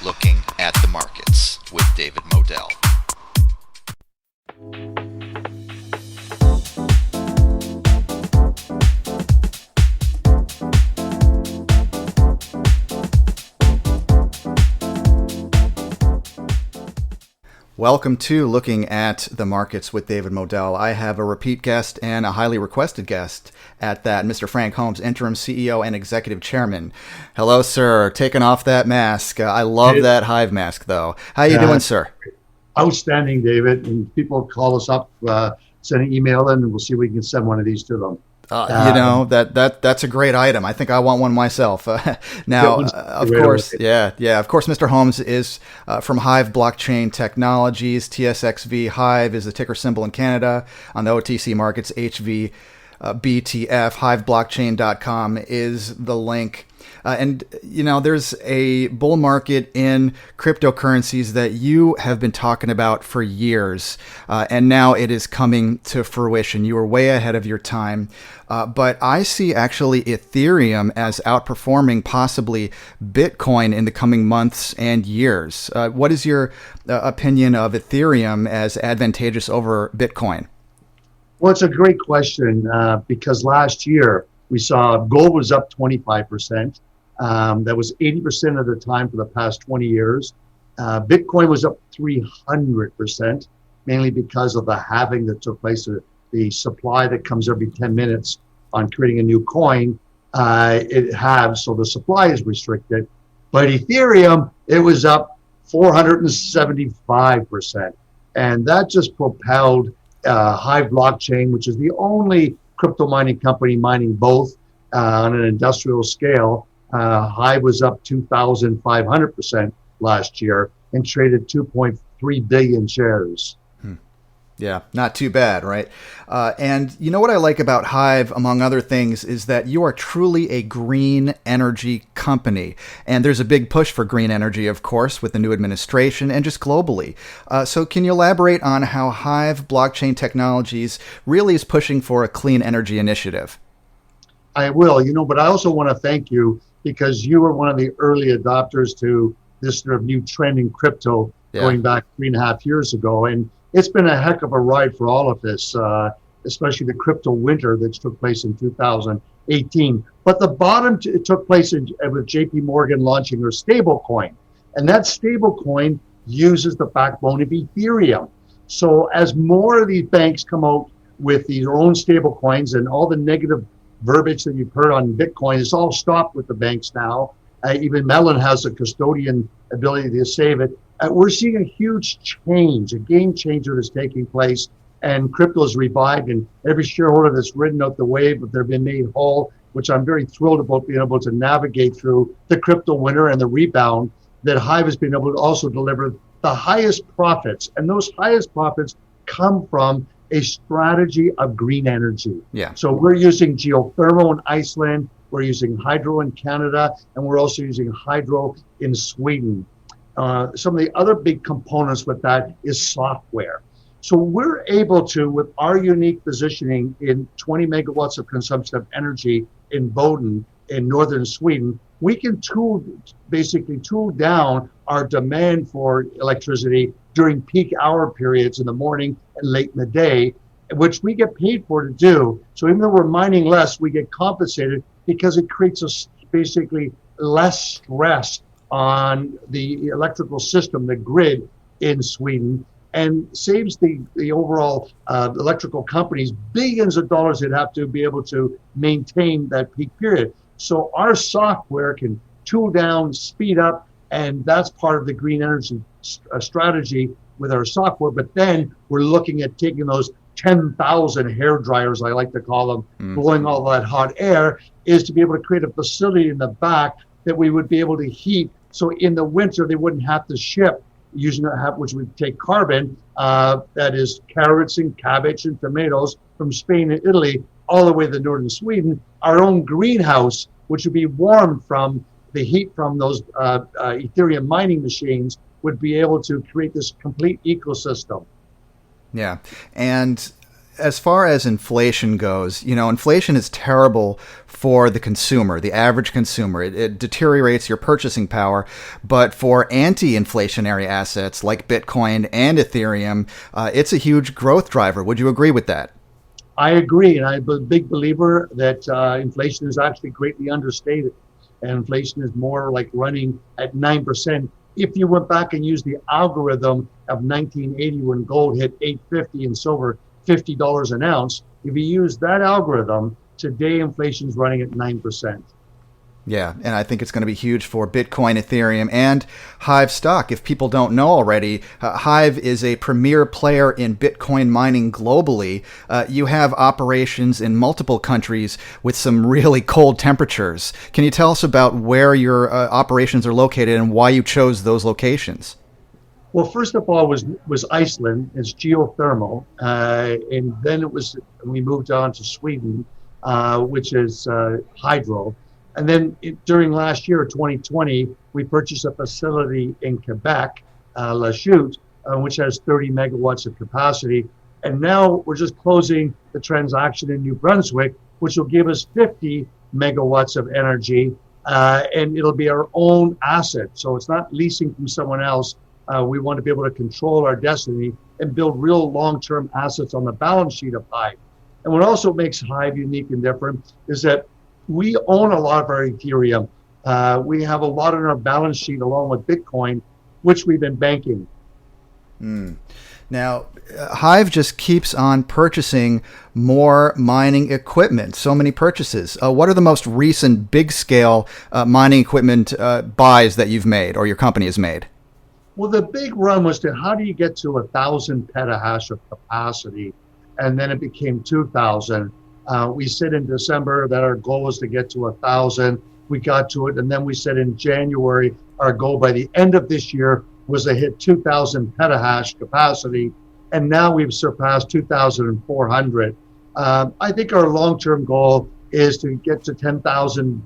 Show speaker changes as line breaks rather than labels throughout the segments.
Looking at the Markets with David Modell.
Welcome to Looking at the Markets with David Modell. I have a repeat guest and a highly requested guest at that, Mr. Frank Holmes, Interim CEO and Executive Chairman. Hello, sir. Taking off that mask. I love that Hive mask, though. How you doing, sir?
Outstanding, David. And people call us up, send an email in, and we'll see if we can send one of these to them.
That's a great item. I think I want one myself. Of course, Mr. Holmes is from Hive Blockchain Technologies. TSXV Hive is the ticker symbol in Canada. On the OTC markets, HVBTF. HiveBlockchain.com is the link. There's a bull market in cryptocurrencies that you have been talking about for years, and now it is coming to fruition. You were way ahead of your time, but I see actually Ethereum as outperforming possibly Bitcoin in the coming months and years. What is your opinion of Ethereum as advantageous over Bitcoin?
Well, it's a great question because last year we saw gold was up 25%. That was 80% of the time for the past 20 years. Bitcoin was up 300%, mainly because of the halving that took place. The supply that comes every 10 minutes on creating a new coin, it halves, so the supply is restricted. But Ethereum, it was up 475%. And that just propelled Hive Blockchain, which is the only crypto mining company mining both on an industrial scale. Hive was up 2,500% last year and traded 2.3 billion shares.
Yeah, not too bad, right? And you know what I like about Hive, among other things, is that you are truly a green energy company. And there's a big push for green energy, of course, with the new administration and just globally. So can you elaborate on how Hive Blockchain Technologies really is pushing for a clean energy initiative?
I will, but I also want to thank you because you were one of the early adopters to this sort of new trend in crypto going back 3.5 years ago. And it's been a heck of a ride for all of this, especially the crypto winter that took place in 2018. But the bottom took place with JP Morgan launching their stable coin. And that stable coin uses the backbone of Ethereum. So as more of these banks come out with their own stable coins and all the negative verbiage that you've heard on Bitcoin, it's all stopped with the banks now. Even Mellon has a custodian ability to save it. We're seeing a huge change, a game changer that's taking place, and crypto is revived, and every shareholder that's ridden out the wave, but they've been made whole, which I'm very thrilled about being able to navigate through the crypto winter and the rebound, that Hive has been able to also deliver the highest profits. And those highest profits come from a strategy of green energy. So we're using geothermal in Iceland, we're using hydro in Canada, and we're also using hydro in Sweden. Some of the other big components with that is software. So we're able to, with our unique positioning in 20 megawatts of consumption of energy in Boden in northern Sweden, we can tool down our demand for electricity during peak hour periods in the morning and late in the day, which we get paid for to do. So even though we're mining less, we get compensated because it creates basically less stress on the electrical system, the grid in Sweden, and saves the overall electrical companies billions of dollars they'd have to be able to maintain that peak period. So our software can tool down, speed up, and that's part of the green energy strategy with our software. But then we're looking at taking those 10,000 hair dryers, I like to call them, blowing all that hot air, is to be able to create a facility in the back that we would be able to heat. So in the winter, they wouldn't have to ship which would take carbon, that is carrots and cabbage and tomatoes from Spain and Italy all the way to northern Sweden, our own greenhouse, which would be warmed from the heat from those Ethereum mining machines, would be able to create this complete ecosystem.
Yeah. And as far as inflation goes, inflation is terrible for the consumer, the average consumer. It deteriorates your purchasing power. But for anti-inflationary assets like Bitcoin and Ethereum, it's a huge growth driver. Would you agree with that?
I agree, and I'm a big believer that inflation is actually greatly understated, and inflation is more like running at 9%. If you went back and used the algorithm of 1980 when gold hit $850 and silver $50 an ounce, if you use that algorithm, today inflation is running at 9%.
Yeah, and I think it's going to be huge for Bitcoin, Ethereum, and Hive stock. If people don't know already, Hive is a premier player in Bitcoin mining globally. You have operations in multiple countries with some really cold temperatures. Can you tell us about where your operations are located and why you chose those locations?
Well, first of all, was Iceland. It's geothermal, and then we moved on to Sweden, which is hydro. And then during last year, 2020, we purchased a facility in Quebec, La Chute, which has 30 megawatts of capacity. And now we're just closing the transaction in New Brunswick, which will give us 50 megawatts of energy, and it'll be our own asset. So it's not leasing from someone else. We want to be able to control our destiny and build real long-term assets on the balance sheet of Hive. And what also makes Hive unique and different is that we own a lot of our Ethereum. We have a lot on our balance sheet along with Bitcoin, which we've been banking.
Now, Hive just keeps on purchasing more mining equipment. So many purchases. What are the most recent big-scale mining equipment buys that you've made or your company has made?
Well, the big run was to how do you get to 1,000 petahash of capacity, and then it became 2,000. We said in December that our goal was to get to 1,000. We got to it, and then we said in January our goal by the end of this year was to hit 2,000 petahash capacity, and now we've surpassed 2,400. I think our long-term goal is to get to 10,000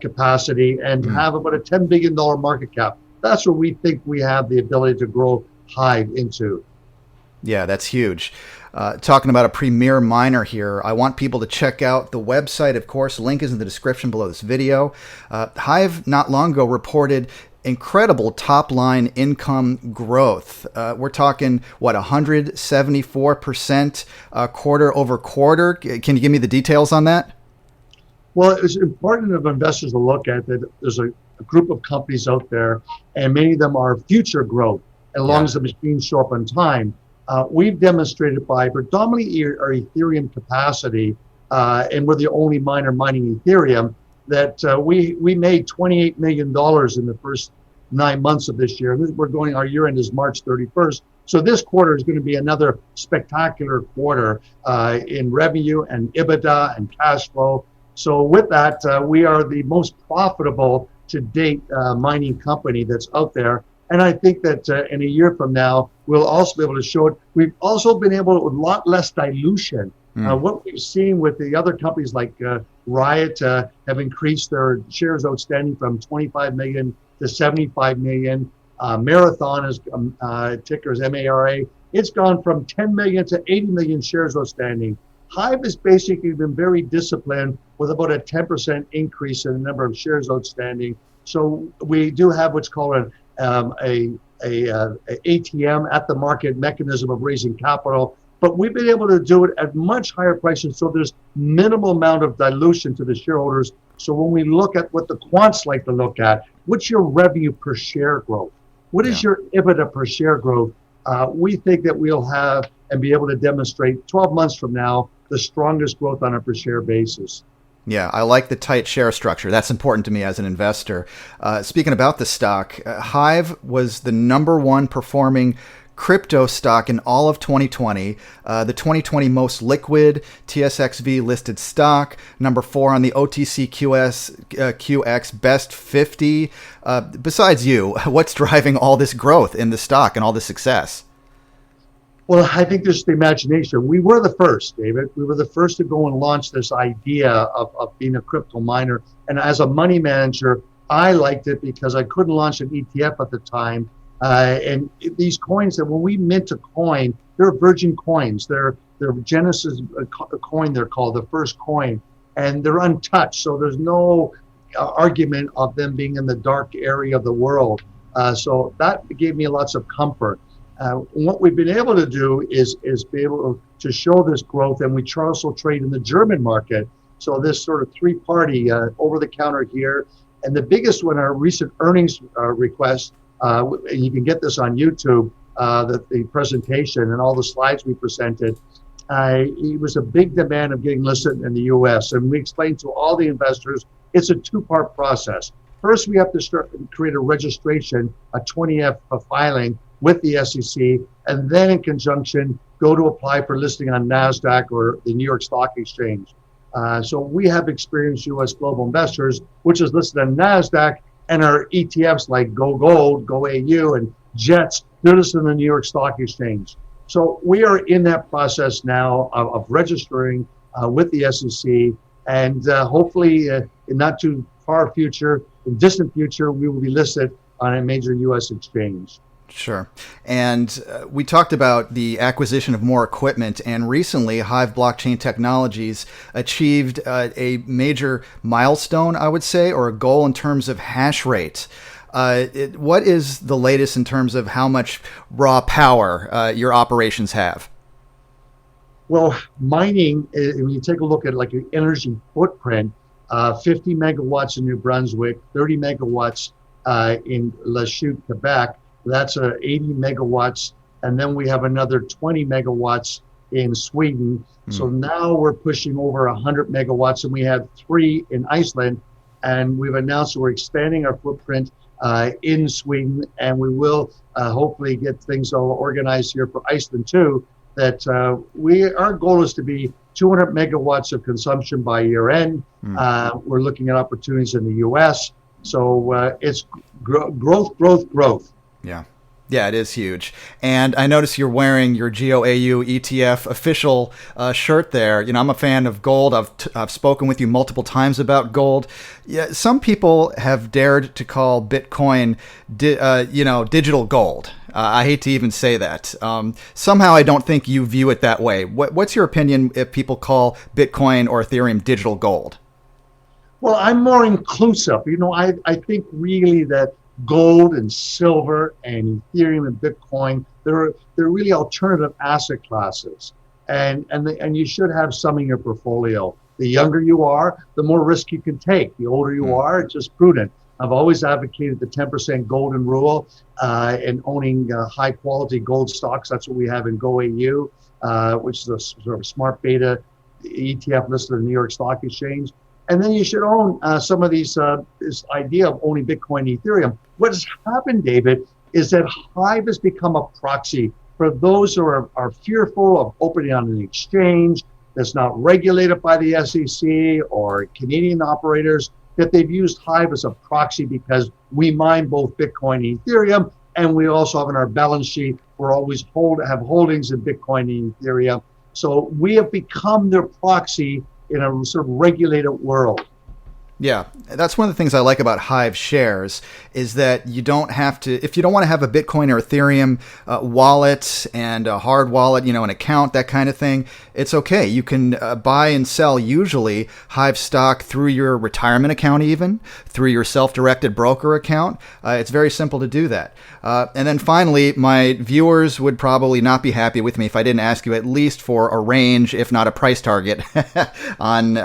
capacity and have about a $10 billion market cap. That's where we think we have the ability to grow Hive into.
Yeah, that's huge. Talking about a premier miner here, I want people to check out the website. Of course, link is in the description below this video. Hive not long ago reported incredible top-line income growth. We're talking, 174% quarter over quarter? Can you give me the details on that?
Well, it's important for investors to look at that. There's a group of companies out there, and many of them are future growth, as long as the machines show up on time. We've demonstrated by predominantly our Ethereum capacity, and we're the only miner mining Ethereum, that we made $28 million in the first 9 months of this year. Our year end is March 31st. So this quarter is going to be another spectacular quarter in revenue and EBITDA and cash flow. So with that, we are the most profitable to date mining company that's out there. And I think that in a year from now, we'll also be able to show it. We've also been able to, with a lot less dilution. What we've seen with the other companies like Riot have increased their shares outstanding from 25 million to 75 million. Marathon is ticker is MARA. It's gone from 10 million to 80 million shares outstanding. Hive has basically been very disciplined with about a 10% increase in the number of shares outstanding. So we do have what's called a ATM, at the market mechanism of raising capital, but we've been able to do it at much higher prices, so there's minimal amount of dilution to the shareholders. So when we look at what the quants like to look at, what's your revenue per share growth? What is your EBITDA per share growth? We think that we'll have and be able to demonstrate 12 months from now the strongest growth on a per share basis.
Yeah, I like the tight share structure. That's important to me as an investor. Speaking about the stock, Hive was the #1 performing crypto stock in all of 2020, the 2020 most liquid TSXV listed stock, #4 on the OTCQX Best 50. Besides you, what's driving all this growth in the stock and all this success?
Well, I think there's the imagination. We were the first, David. We were the first to go and launch this idea of being a crypto miner. And as a money manager, I liked it because I couldn't launch an ETF at the time. And these coins, that when we mint a coin, they're virgin coins. They're their Genesis coin, they're called the first coin, and they're untouched. So there's no argument of them being in the dark area of the world. So that gave me lots of comfort. What we've been able to do is be able to show this growth, and we also trade in the German market. So this sort of three-party over-the-counter here, and the biggest one, our recent earnings request. You can get this on YouTube, the presentation and all the slides we presented. It was a big demand of getting listed in the U.S., and we explained to all the investors it's a two-part process. First, we have to create a registration, a 20F filing with the SEC, and then in conjunction, go to apply for listing on NASDAQ or the New York Stock Exchange. So we have experienced U.S. global investors, which is listed on NASDAQ, and our ETFs like Go Gold, Go AU, and JETS, they're listed on the New York Stock Exchange. So we are in that process now of registering with the SEC, and hopefully in not too far future, in distant future, we will be listed on a major U.S. exchange.
Sure. And we talked about the acquisition of more equipment, and recently Hive Blockchain Technologies achieved a major milestone, I would say, or a goal in terms of hash rate. What is the latest in terms of how much raw power your operations have?
Well, mining, when you take a look at like your energy footprint, 50 megawatts in New Brunswick, 30 megawatts in Lachute, Quebec, that's 80 megawatts. And then we have another 20 megawatts in Sweden. So now we're pushing over 100 megawatts, and we have 3 in Iceland. And we've announced that we're expanding our footprint in Sweden, and we will hopefully get things all organized here for Iceland too. That our goal is to be 200 megawatts of consumption by year end. We're looking at opportunities in the U.S. So it's growth.
Yeah, it is huge. And I notice you're wearing your GOAU ETF official shirt there. You know, I'm a fan of gold. I've spoken with you multiple times about gold. Yeah, some people have dared to call Bitcoin, digital gold. I hate to even say that. Somehow I don't think you view it that way. What's your opinion if people call Bitcoin or Ethereum digital gold?
Well, I'm more inclusive. You know, I think really that gold and silver and Ethereum and Bitcoin, they're really alternative asset classes, and you should have some in your portfolio. The younger you are, the more risk you can take. The older you are, it's just prudent. I've always advocated the 10% golden rule and owning high quality gold stocks. That's what we have in GoAU, which is a sort of smart beta ETF listed in the New York Stock Exchange. And then you should own some of these, this idea of owning Bitcoin and Ethereum. What has happened, David, is that Hive has become a proxy for those who are fearful of opening on an exchange that's not regulated by the SEC or Canadian operators, that they've used Hive as a proxy because we mine both Bitcoin and Ethereum, and we also have in our balance sheet, we're always have holdings in Bitcoin and Ethereum. So we have become their proxy in a sort of regulated world.
Yeah, that's one of the things I like about Hive shares is that you don't have to, if you don't want to have a Bitcoin or Ethereum wallet and a hard wallet, an account, that kind of thing, it's okay. You can buy and sell usually Hive stock through your retirement account, even through your self-directed broker account. It's very simple to do that. And then finally, my viewers would probably not be happy with me if I didn't ask you at least for a range, if not a price target on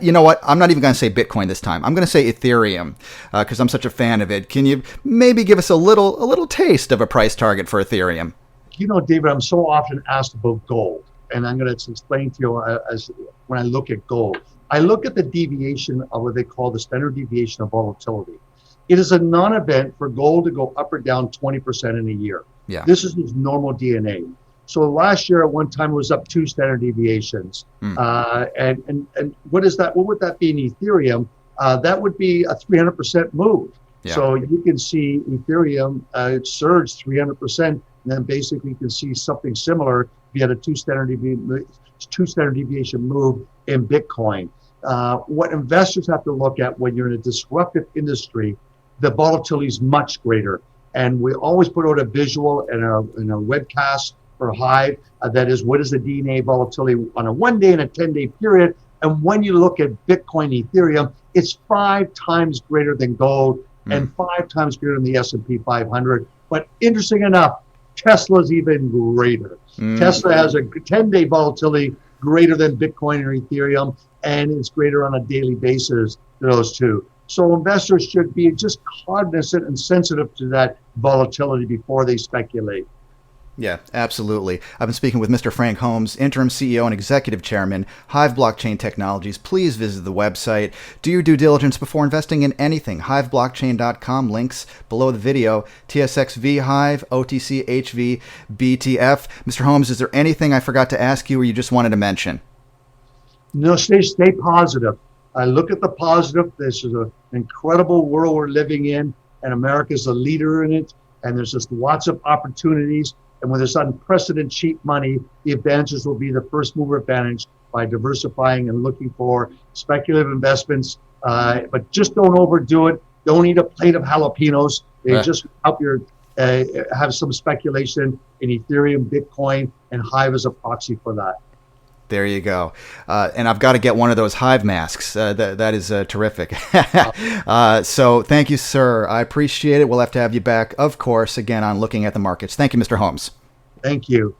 you know what? I'm not even going to say Bitcoin this time. I'm going to say Ethereum because I'm such a fan of it. Can you maybe give us a little taste of a price target for Ethereum?
You know, David, I'm so often asked about gold, and I'm going to explain to you as when I look at gold. I look at the deviation of what they call the standard deviation of volatility. It is a non-event for gold to go up or down 20% in a year.
Yeah.
This is its normal DNA. So last year at one time it was up 2 standard deviations. And what is that? What would that be in Ethereum? That would be a 300% move. Yeah. So you can see Ethereum it surged 300%, and then basically you can see something similar if you had a 2 standard deviation move in Bitcoin. What investors have to look at when you're in a disruptive industry, the volatility is much greater. And we always put out a visual in our webcast for Hive. That is, what is the DNA volatility on a 1 day and a 10-day period? And when you look at Bitcoin, Ethereum, it's 5 times greater than gold and 5 times greater than the S&P 500. But interesting enough, Tesla's even greater. Tesla has a 10-day volatility greater than Bitcoin or Ethereum, and it's greater on a daily basis than those two. So investors should be just cognizant and sensitive to that volatility before they speculate.
Yeah, absolutely. I've been speaking with Mr. Frank Holmes, Interim CEO and Executive Chairman, Hive Blockchain Technologies. Please visit the website. Do your due diligence before investing in anything. HiveBlockchain.com, links below the video. TSXV Hive, OTC HV, BTF. Mr. Holmes, is there anything I forgot to ask you or you just wanted to mention?
No, stay positive. I look at the positive. This is an incredible world we're living in, and America's a leader in it. And there's just lots of opportunities. And with this unprecedented cheap money, the advantages will be the first mover advantage by diversifying and looking for speculative investments. But just don't overdo it. Don't eat a plate of jalapenos. They just help you have some speculation in Ethereum, Bitcoin, and Hive as a proxy for that.
There you go. And I've got to get one of those Hive masks. That is terrific. So thank you, sir. I appreciate it. We'll have to have you back, of course, again on Looking at the Markets. Thank you, Mr. Holmes.
Thank you.